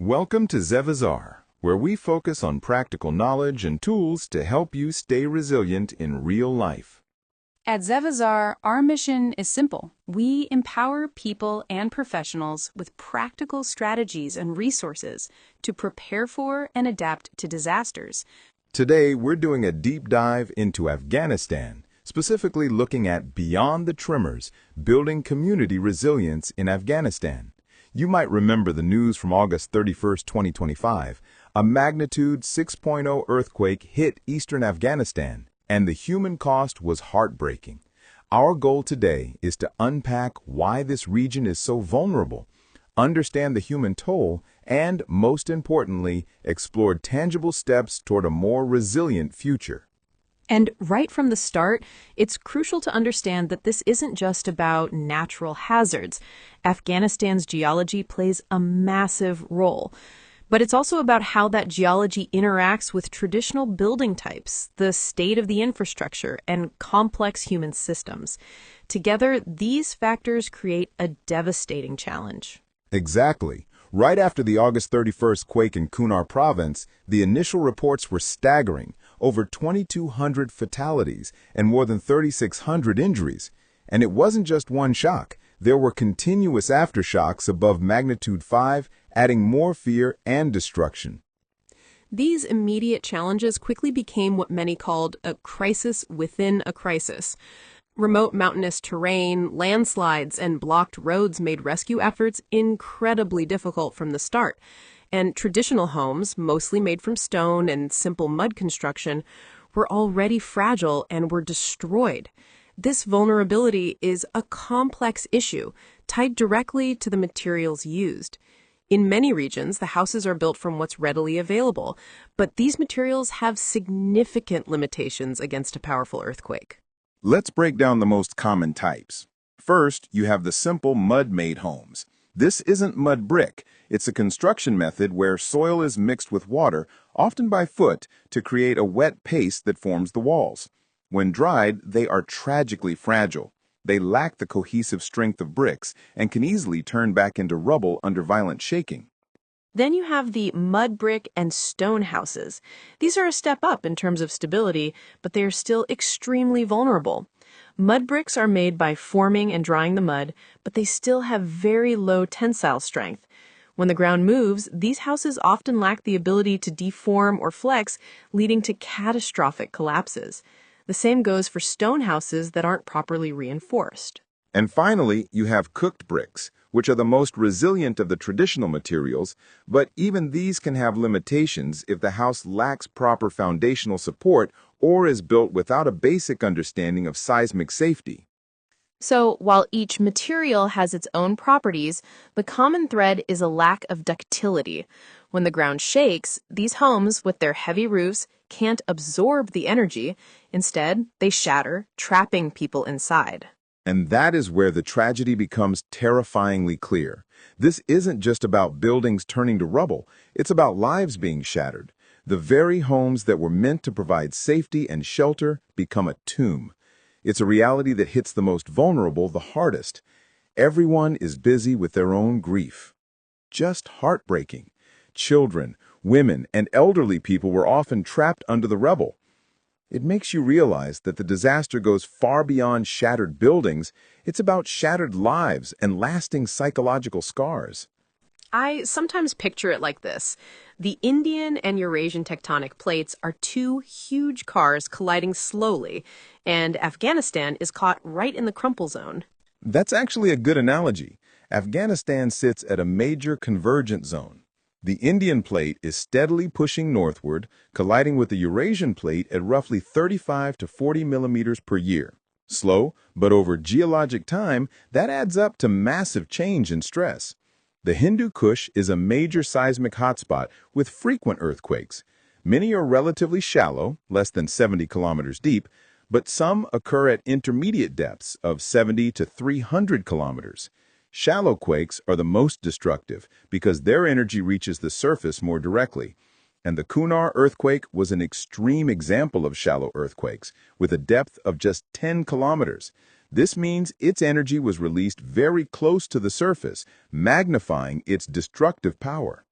Welcome to Zevizar, where we focus on practical knowledge and tools to help you stay resilient in real life. At Zevizar, our mission is simple. We empower people and professionals with practical strategies and resources to prepare for and adapt to disasters. Today, we're doing a deep dive into Afghanistan, specifically looking at Beyond the Tremors, building community resilience in Afghanistan. You might remember the news from August 31st, 2025. A magnitude 6.0 earthquake hit eastern Afghanistan, and the human cost was heartbreaking. Our goal today is to unpack why this region is so vulnerable, understand the human toll, and, most importantly, explore tangible steps toward a more resilient future. And right from the start, it's crucial to understand that this isn't just about natural hazards. Afghanistan's geology plays a massive role. But it's also about how that geology interacts with traditional building types, the state of the infrastructure, and complex human systems. Together, these factors create a devastating challenge. Exactly. Right after the August 31st quake in Kunar province, the initial reports were staggering. Over 2,200 fatalities and more than 3,600 injuries. And it wasn't just one shock. There were continuous aftershocks above magnitude 5, adding more fear and destruction. These immediate challenges quickly became what many called a crisis within a crisis. Remote mountainous terrain, landslides, and blocked roads made rescue efforts incredibly difficult from the start. And traditional homes, mostly made from stone and simple mud construction, were already fragile and were destroyed. This vulnerability is a complex issue, tied directly to the materials used. In many regions, the houses are built from what's readily available, but these materials have significant limitations against a powerful earthquake. Let's break down the most common types. First, you have the simple mud-made homes. This isn't mud brick. It's a construction method where soil is mixed with water, often by foot, to create a wet paste that forms the walls. When dried, they are tragically fragile. They lack the cohesive strength of bricks and can easily turn back into rubble under violent shaking. Then you have the mud brick and stone houses. These are a step up in terms of stability, but they are still extremely vulnerable. Mud bricks are made by forming and drying the mud, but they still have very low tensile strength. When the ground moves, these houses often lack the ability to deform or flex, leading to catastrophic collapses. The same goes for stone houses that aren't properly reinforced. And finally, you have cooked bricks, which are the most resilient of the traditional materials, but even these can have limitations if the house lacks proper foundational support or is built without a basic understanding of seismic safety. So, while each material has its own properties, the common thread is a lack of ductility. When the ground shakes, these homes, with their heavy roofs, can't absorb the energy. Instead, they shatter, trapping people inside. And that is where the tragedy becomes terrifyingly clear. This isn't just about buildings turning to rubble, it's about lives being shattered. The very homes that were meant to provide safety and shelter become a tomb. It's a reality that hits the most vulnerable the hardest. Everyone is busy with their own grief. Just heartbreaking. Children, women, and elderly people were often trapped under the rubble. It makes you realize that the disaster goes far beyond shattered buildings. It's about shattered lives and lasting psychological scars. I sometimes picture it like this. The Indian and Eurasian tectonic plates are two huge cars colliding slowly, and Afghanistan is caught right in the crumple zone. That's actually a good analogy. Afghanistan sits at a major convergent zone. The Indian plate is steadily pushing northward, colliding with the Eurasian plate at roughly 35 to 40 millimeters per year. Slow, but over geologic time, that adds up to massive change in stress. The Hindu Kush is a major seismic hotspot with frequent earthquakes. Many are relatively shallow, less than 70 kilometers deep, but some occur at intermediate depths of 70 to 300 kilometers. Shallow quakes are the most destructive because their energy reaches the surface more directly. And the Kunar earthquake was an extreme example of shallow earthquakes, with a depth of just 10 kilometers. This means its energy was released very close to the surface, magnifying its destructive power.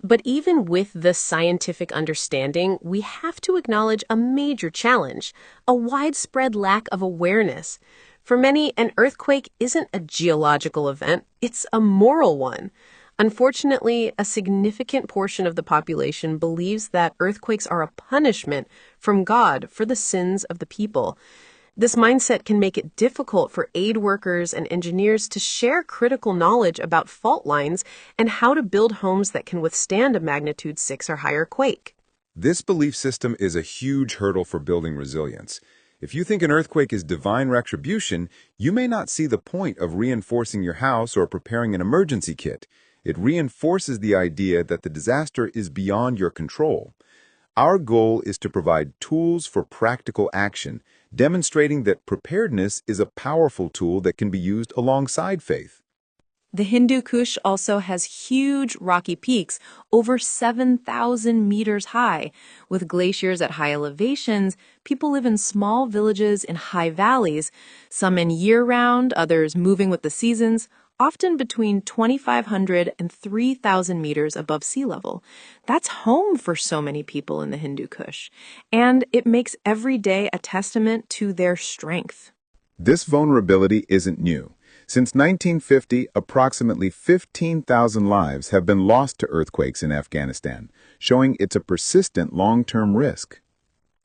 But even with the scientific understanding, we have to acknowledge a major challenge, a widespread lack of awareness. For many, an earthquake isn't a geological event, it's a moral one. Unfortunately, a significant portion of the population believes that earthquakes are a punishment from God for the sins of the people. This mindset can make it difficult for aid workers and engineers to share critical knowledge about fault lines and how to build homes that can withstand a magnitude 6 or higher quake. This belief system is a huge hurdle for building resilience. If you think an earthquake is divine retribution, you may not see the point of reinforcing your house or preparing an emergency kit. It reinforces the idea that the disaster is beyond your control. Our goal is to provide tools for practical action, demonstrating that preparedness is a powerful tool that can be used alongside faith. The Hindu Kush also has huge rocky peaks, over 7,000 meters high. With glaciers at high elevations, people live in small villages in high valleys, some in year-round, others moving with the seasons, often between 2,500 and 3,000 meters above sea level. That's home for so many people in the Hindu Kush, and it makes every day a testament to their strength. This vulnerability isn't new. Since 1950, approximately 15,000 lives have been lost to earthquakes in Afghanistan, showing it's a persistent long-term risk.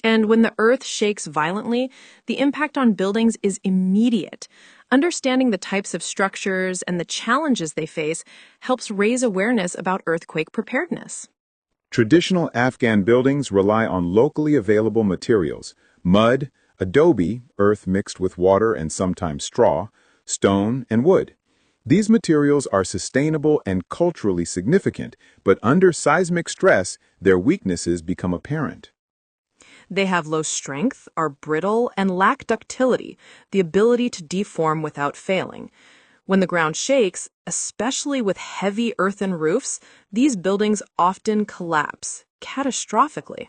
And when the earth shakes violently, the impact on buildings is immediate. Understanding the types of structures and the challenges they face helps raise awareness about earthquake preparedness. Traditional Afghan buildings rely on locally available materials: mud, adobe, earth mixed with water and sometimes straw, stone, and wood. These materials are sustainable and culturally significant, but under seismic stress, their weaknesses become apparent. They have low strength, are brittle, and lack ductility, the ability to deform without failing. When the ground shakes, especially with heavy earthen roofs, these buildings often collapse, catastrophically.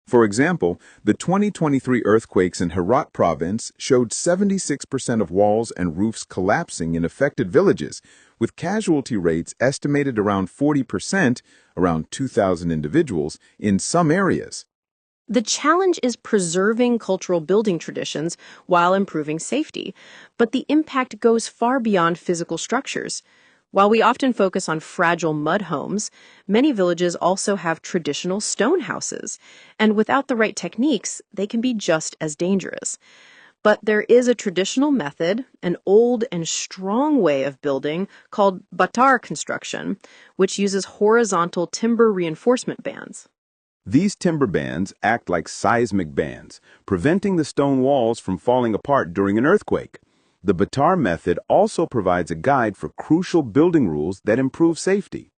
For example, the 2023 earthquakes in Herat province showed 76% of walls and roofs collapsing in affected villages, with casualty rates estimated around 40%, around 2,000 individuals, in some areas. The challenge is preserving cultural building traditions while improving safety, but the impact goes far beyond physical structures. While we often focus on fragile mud homes, many villages also have traditional stone houses, and without the right techniques, they can be just as dangerous. But there is a traditional method, an old and strong way of building called Bhatar construction, which uses horizontal timber reinforcement bands. These timber bands act like seismic bands, preventing the stone walls from falling apart during an earthquake. The Bhatar method also provides a guide for crucial building rules that improve safety.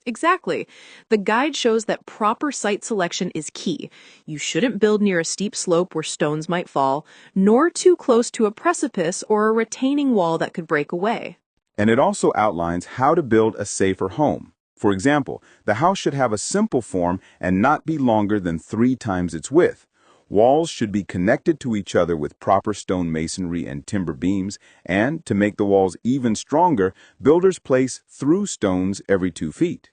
Exactly. The guide shows that proper site selection is key. You shouldn't build near a steep slope where stones might fall, nor too close to a precipice or a retaining wall that could break away. And it also outlines how to build a safer home. For example, the house should have a simple form and not be longer than 3 times its width. Walls should be connected to each other with proper stone masonry and timber beams, and to make the walls even stronger, builders place through stones every 2 feet.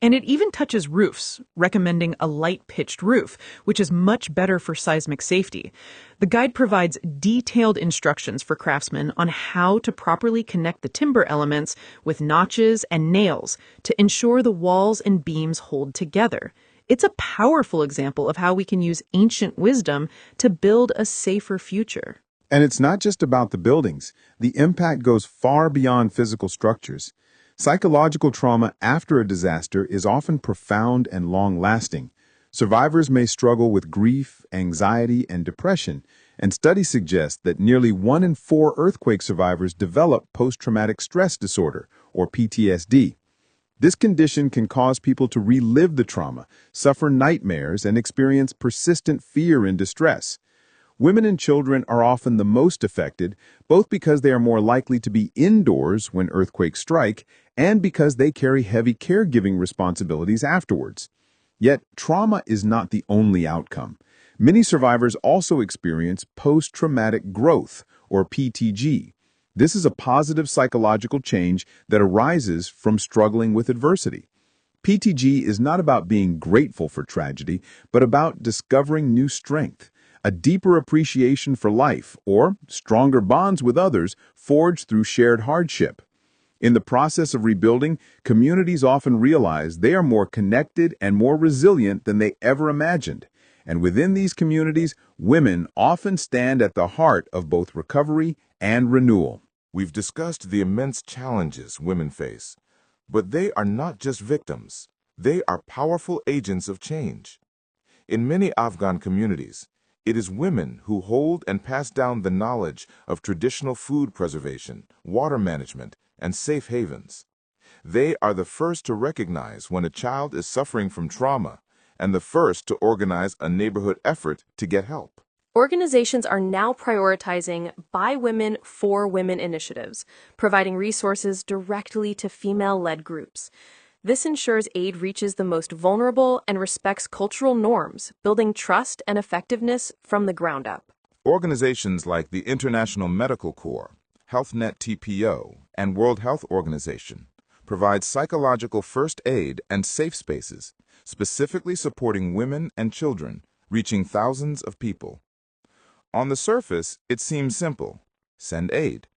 And it even touches roofs, recommending a light-pitched roof, which is much better for seismic safety. The guide provides detailed instructions for craftsmen on how to properly connect the timber elements with notches and nails to ensure the walls and beams hold together. It's a powerful example of how we can use ancient wisdom to build a safer future. And it's not just about the buildings. The impact goes far beyond physical structures. Psychological trauma after a disaster is often profound and long-lasting. Survivors may struggle with grief, anxiety, and depression, and studies suggest that nearly 1 in 4 earthquake survivors develop post-traumatic stress disorder, or PTSD. This condition can cause people to relive the trauma, suffer nightmares, and experience persistent fear and distress. Women and children are often the most affected, both because they are more likely to be indoors when earthquakes strike and because they carry heavy caregiving responsibilities afterwards. Yet, trauma is not the only outcome. Many survivors also experience post-traumatic growth, or PTG. This is a positive psychological change that arises from struggling with adversity. PTG is not about being grateful for tragedy, but about discovering new strength, a deeper appreciation for life, or stronger bonds with others forged through shared hardship. In the process of rebuilding, communities often realize they are more connected and more resilient than they ever imagined. And within these communities, women often stand at the heart of both recovery and renewal. We've discussed the immense challenges women face, but they are not just victims. They are powerful agents of change. In many Afghan communities, it is women who hold and pass down the knowledge of traditional food preservation, water management, and safe havens. They are the first to recognize when a child is suffering from trauma and the first to organize a neighborhood effort to get help. Organizations are now prioritizing by women for women initiatives, providing resources directly to female-led groups. This ensures aid reaches the most vulnerable and respects cultural norms, building trust and effectiveness from the ground up. Organizations like the International Medical Corps, HealthNet TPO, and World Health Organization provide psychological first aid and safe spaces, specifically supporting women and children, reaching thousands of people. On the surface, it seems simple: send aid.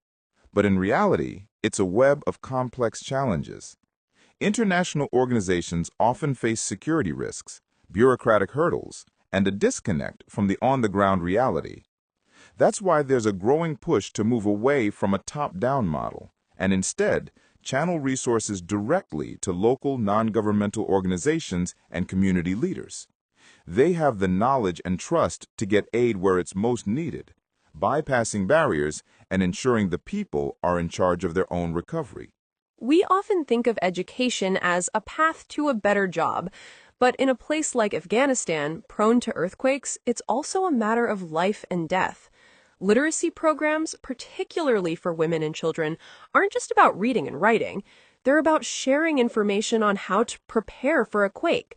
But in reality, it's a web of complex challenges. International organizations often face security risks, bureaucratic hurdles, and a disconnect from the on-the-ground reality. That's why there's a growing push to move away from a top-down model and instead channel resources directly to local non-governmental organizations and community leaders. They have the knowledge and trust to get aid where it's most needed, bypassing barriers and ensuring the people are in charge of their own recovery. We often think of education as a path to a better job, but in a place like Afghanistan, prone to earthquakes, it's also a matter of life and death. Literacy programs, particularly for women and children, aren't just about reading and writing. They're about sharing information on how to prepare for a quake.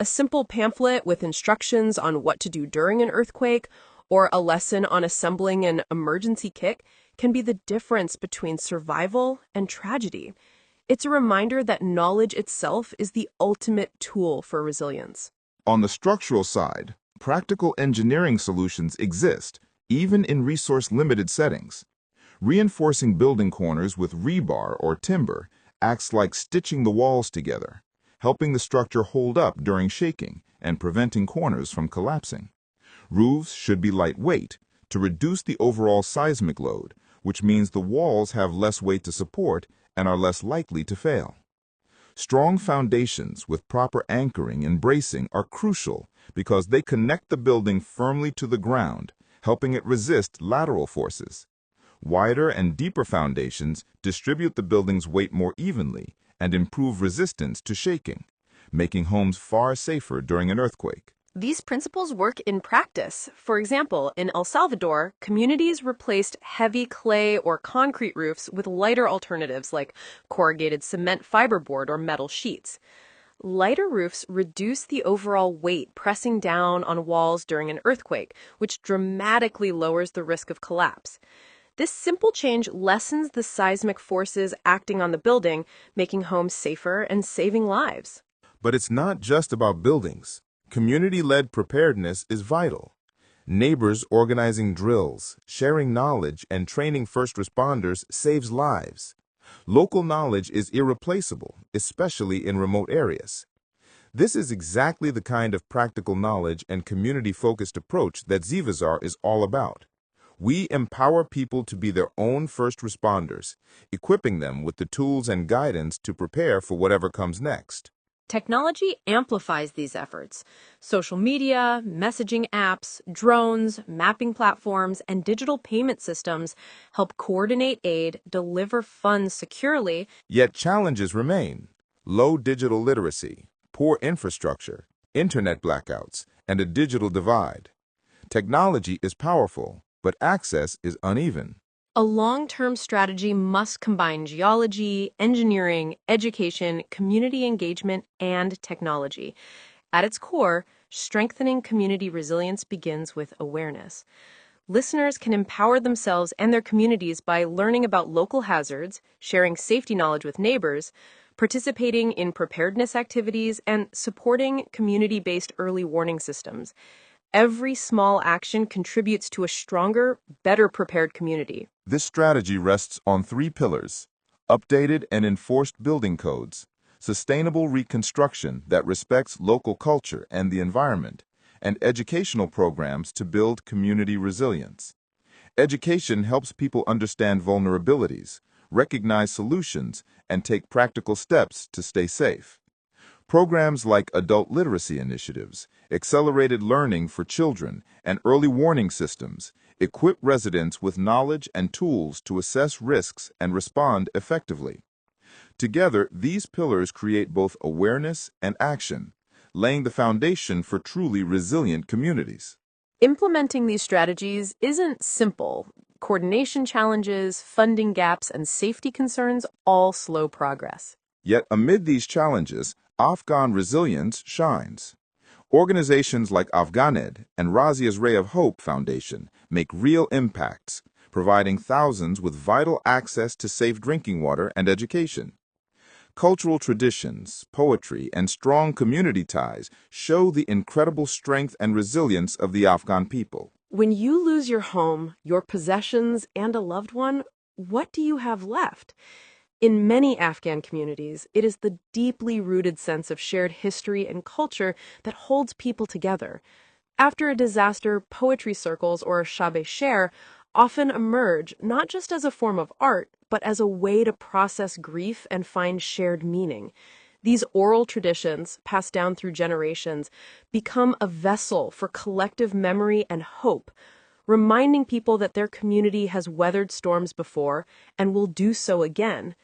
A simple pamphlet with instructions on what to do during an earthquake, or a lesson on assembling an emergency kit, can be the difference between survival and tragedy. It's a reminder that knowledge itself is the ultimate tool for resilience. On the structural side, practical engineering solutions exist, even in resource-limited settings. Reinforcing building corners with rebar or timber acts like stitching the walls together, helping the structure hold up during shaking and preventing corners from collapsing. Roofs should be lightweight to reduce the overall seismic load, which means the walls have less weight to support and are less likely to fail. Strong foundations with proper anchoring and bracing are crucial because they connect the building firmly to the ground, helping it resist lateral forces. Wider and deeper foundations distribute the building's weight more evenly and improve resistance to shaking, making homes far safer during an earthquake. These principles work in practice. For example, in El Salvador, communities replaced heavy clay or concrete roofs with lighter alternatives like corrugated cement fiberboard or metal sheets. Lighter roofs reduce the overall weight pressing down on walls during an earthquake, which dramatically lowers the risk of collapse. This simple change lessens the seismic forces acting on the building, making homes safer and saving lives. But it's not just about buildings. Community-led preparedness is vital. Neighbors organizing drills, sharing knowledge, and training first responders saves lives. Local knowledge is irreplaceable, especially in remote areas. This is exactly the kind of practical knowledge and community-focused approach that Zevizar is all about. We empower people to be their own first responders, equipping them with the tools and guidance to prepare for whatever comes next. Technology amplifies these efforts. Social media, messaging apps, drones, mapping platforms, and digital payment systems help coordinate aid, deliver funds securely. Yet challenges remain: low digital literacy, poor infrastructure, internet blackouts, and a digital divide. Technology is powerful, but access is uneven. A long-term strategy must combine geology, engineering, education, community engagement, and technology. At its core, strengthening community resilience begins with awareness. Listeners can empower themselves and their communities by learning about local hazards, sharing safety knowledge with neighbors, participating in preparedness activities, and supporting community-based early warning systems. Every small action contributes to a stronger, better prepared community. This strategy rests on three pillars: updated and enforced building codes, sustainable reconstruction that respects local culture and the environment, and educational programs to build community resilience. Education helps people understand vulnerabilities, recognize solutions, and take practical steps to stay safe. Programs like adult literacy initiatives, accelerated learning for children, and early warning systems equip residents with knowledge and tools to assess risks and respond effectively. Together, these pillars create both awareness and action, laying the foundation for truly resilient communities. Implementing these strategies isn't simple. Coordination challenges, funding gaps, and safety concerns all slow progress. Yet amid these challenges, Afghan resilience shines. Organizations like Afghanistan and Razia's Ray of Hope Foundation make real impacts, providing thousands with vital access to safe drinking water and education. Cultural traditions, poetry, and strong community ties show the incredible strength and resilience of the Afghan people. When you lose your home, your possessions, and a loved one, what do you have left? In many Afghan communities, it is the deeply rooted sense of shared history and culture that holds people together. After a disaster, poetry circles or shab-e-sher often emerge not just as a form of art, but as a way to process grief and find shared meaning. These oral traditions, passed down through generations, become a vessel for collective memory and hope, reminding people that their community has weathered storms before and will do so again.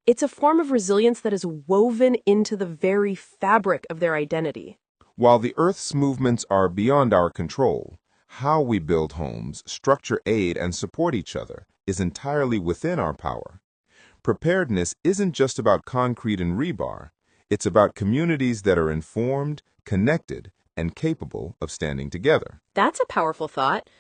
It's a form of resilience that is woven into the very fabric of their identity. While the Earth's movements are beyond our control, how we build homes, structure aid, and support each other is entirely within our power. Preparedness isn't just about concrete and rebar. It's about communities that are informed, connected, and capable of standing together. That's a powerful thought.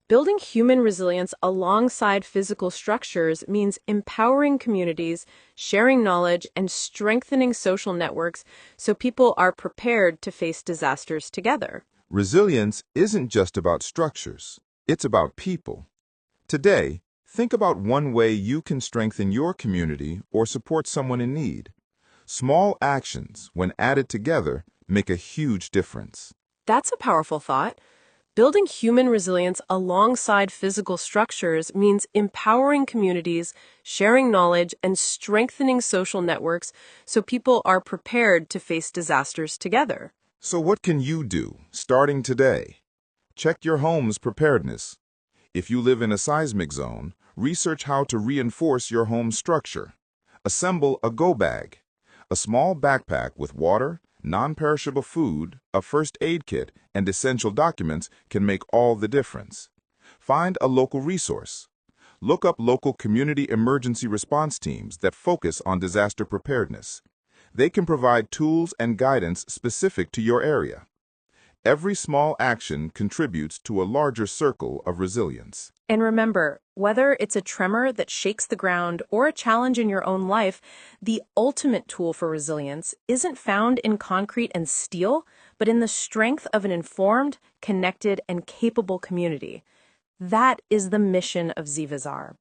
Building human resilience alongside physical structures means empowering communities, sharing knowledge, and strengthening social networks so people are prepared to face disasters together. Resilience isn't just about structures. It's about people. Today, think about one way you can strengthen your community or support someone in need. Small actions, when added together, make a huge difference. That's a powerful thought. Building human resilience alongside physical structures means empowering communities, sharing knowledge, and strengthening social networks so people are prepared to face disasters together. So what can you do, starting today? Check your home's preparedness. If you live in a seismic zone, research how to reinforce your home structure. Assemble a go bag, a small backpack with water, non-perishable food, a first aid kit, and essential documents can make all the difference. Find a local resource. Look up local community emergency response teams that focus on disaster preparedness. They can provide tools and guidance specific to your area. Every small action contributes to a larger circle of resilience. And remember, whether it's a tremor that shakes the ground or a challenge in your own life, the ultimate tool for resilience isn't found in concrete and steel, but in the strength of an informed, connected, and capable community. That is the mission of Zevizar.